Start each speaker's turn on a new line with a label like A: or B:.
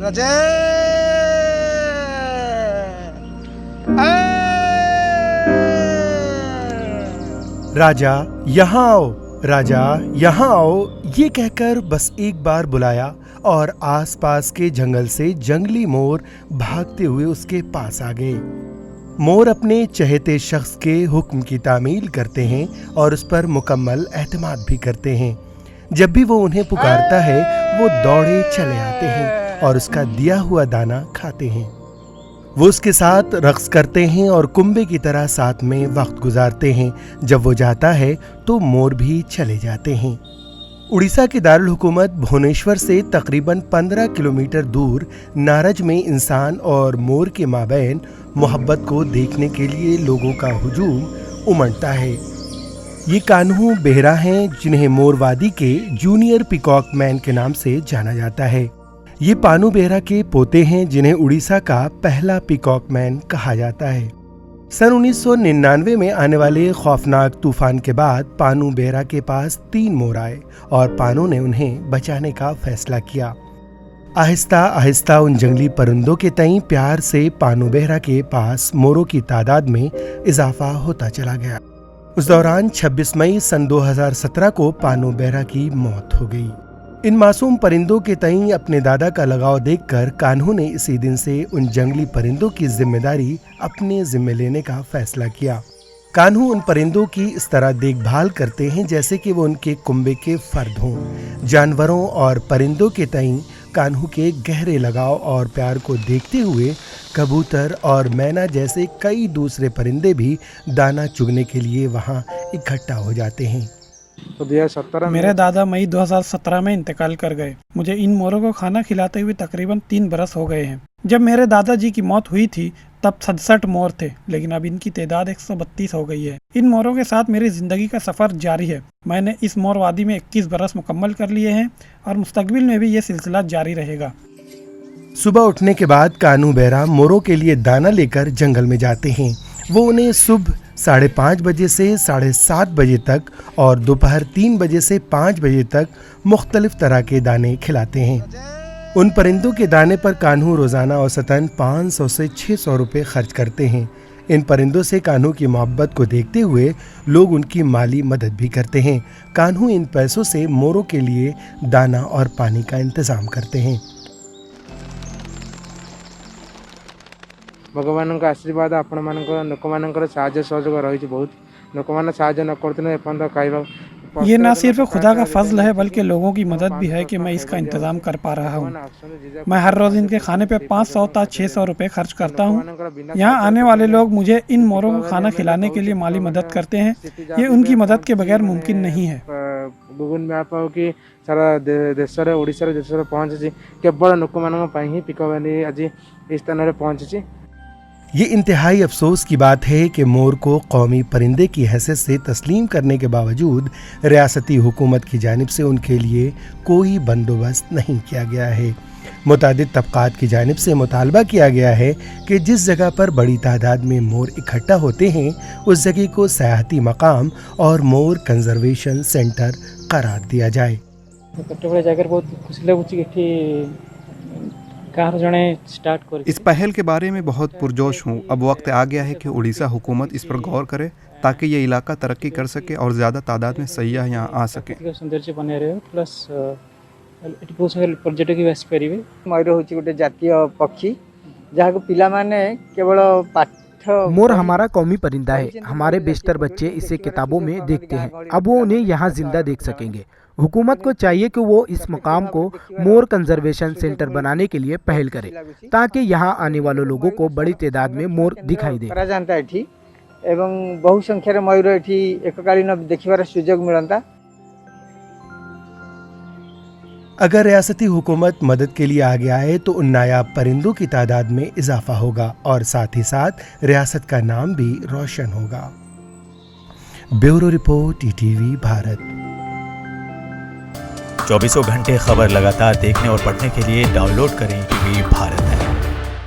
A: राजा
B: राजा यहाँ आओ, राजा यहाँ आओ, ये कहकर बस एक बार बुलाया और आसपास के जंगल से जंगली मोर भागते हुए उसके पास आ गए। मोर अपने चहेते शख्स के हुक्म की तामील करते हैं और उस पर मुकम्मल एतमाद भी करते हैं। जब भी वो उन्हें पुकारता है वो दौड़े चले आते हैं और उसका दिया हुआ दाना खाते हैं। वो उसके साथ रक्स करते हैं और कुंबे की तरह साथ में वक्त गुजारते हैं। जब वो जाता है तो मोर भी चले जाते हैं। उड़ीसा की दारुल हुकूमत भुवनेश्वर से तकरीबन 15 किलोमीटर दूर नारज में इंसान और मोर के माबैन मोहब्बत को देखने के लिए लोगों का हुजूम उमड़ता है। ये कान्हू बेहरा हैं जिन्हें मोरवादी के जूनियर पीकॉक मैन के नाम से जाना जाता है। ये पानू बेहरा के पोते हैं जिन्हें उड़ीसा का पहला पीकॉक मैन कहा जाता है। सन 1999 में आने वाले खौफनाक तूफान के बाद पानू बेहरा के पास 3 मोर आए और पानू ने उन्हें बचाने का फैसला किया। आहिस्ता आहिस्ता उन जंगली परिंदों के तई प्यार से पानू बेहरा के पास मोरों की तादाद में इजाफा होता चला गया। उस दौरान 26 मई सन 2017 को पानू बेहरा की मौत हो गई। इन मासूम परिंदों के तई अपने दादा का लगाव देखकर कान्हू ने इसी दिन से उन जंगली परिंदों की जिम्मेदारी अपने जिम्मे लेने का फैसला किया। कान्हू उन परिंदों की इस तरह देखभाल करते हैं जैसे कि वो उनके कुंबे के फर्द हों। जानवरों और परिंदों के तई कान्हू के गहरे लगाव और प्यार को देखते हुए कबूतर और मैना जैसे कई दूसरे परिंदे भी दाना चुगने के लिए वहाँ इकट्ठा हो जाते हैं।
A: तो 2017
C: मेरे दादा मई 2017 में इंतकाल कर गए। मुझे इन मोरों को खाना खिलाते हुए तकरीबन 3 बरस हो गए हैं। जब मेरे दादाजी की मौत हुई थी तब 67 मोर थे, लेकिन अब इनकी तादाद 132 हो गई है। इन मोरों के साथ मेरी जिंदगी का सफर जारी है। मैंने इस मोरवादी में 21 बरस मुकम्मल कर लिए हैं और मुस्तकबिल में भी ये सिलसिला जारी रहेगा।
B: सुबह उठने के बाद कान्हू बेहरा मोरों के लिए दाना लेकर जंगल में जाते हैं। वो उन्हें सुबह 5:30 बजे से 7:30 बजे तक और दोपहर 3 बजे से 5 बजे तक मुख्तलिफ तरह के दाने खिलाते हैं। उन परिंदों के दाने पर कान्हू रोजाना औसतन 500 से 600 रुपये खर्च करते हैं। इन परिंदों से कान्हू की मोहब्बत को देखते हुए लोग उनकी माली मदद भी करते हैं। कान्हू इन पैसों से मोरों के लिए दाना और पानी का इंतजाम करते हैं।
A: भगवान का आशीर्वाद आपण मानक लोक मानकर साहाय्य सहयोग रही बहुत लोक मैंने साहाय्य न करते एपर्तन खाइबा।
C: ये ना सिर्फ खुदा का फजल है बल्कि लोगों की मदद भी है कि मैं इसका इंतजाम कर पा रहा हूँ। मैं हर रोज इनके खाने पे 500 से 600 रुपए खर्च करता हूँ। यहाँ आने वाले लोग मुझे इन मोरों को खाना खिलाने के लिए माली मदद करते हैं। ये उनकी मदद के बगैर मुमकिन नहीं है।
A: गूगल मैप हो कि सारा देश ओडिशा देश पहुँची केवल लोक मान ही पीकॉक वैली आज इस स्थान में पहुँची।
B: ये इंतहाई अफसोस की बात है कि मोर को कौमी परिंदे की हैसियत से तस्लीम करने के बावजूद रियासती हुकूमत की जानिब से उनके लिए कोई बंदोबस्त नहीं किया गया है। मुतादिद तबकात की जानिब से मुतालबा किया गया है कि जिस जगह पर बड़ी तादाद में मोर इकट्ठा होते हैं उस जगह को सयाहती मकाम और मोर कंजर्वेशन सेंटर करार दिया जाए।
D: इस पहल के बारे में बहुत पुरजोश हूँ। अब वक्त आ गया है कि उड़ीसा हुकूमत इस पर गौर करे ताकि ये इलाका तरक्की कर सके और ज़्यादा तादाद में सयाह यहाँ आ सकें।
E: मयूर हूँ गोटे जातीय पक्षी जहाँ पिला माने केवल
F: मोर हमारा कौमी परिंदा है। हमारे बेशतर बच्चे इसे किताबों में देखते हैं। अब वो उन्हें यहाँ जिंदा देख सकेंगे। हुकूमत को चाहिए कि वो इस मकाम को मोर कंजर्वेशन सेंटर बनाने के लिए पहल करे ताकि यहाँ आने वाले लोगों को बड़ी तादाद में मोर दिखाई दे।
E: एवं बहु संख्यार मयूर एठी एककालीन देखिबार सुयोग मिलता।
B: अगर रियासती हुकूमत मदद के लिए आगे आए तो उन नायाब परिंदों की तादाद में इजाफा होगा और साथ ही साथ रियासत का नाम भी रोशन होगा। Bureau report ETV Bharat.
G: 24 घंटे खबर लगातार देखने और पढ़ने के लिए डाउनलोड करें ईटीवी भारत।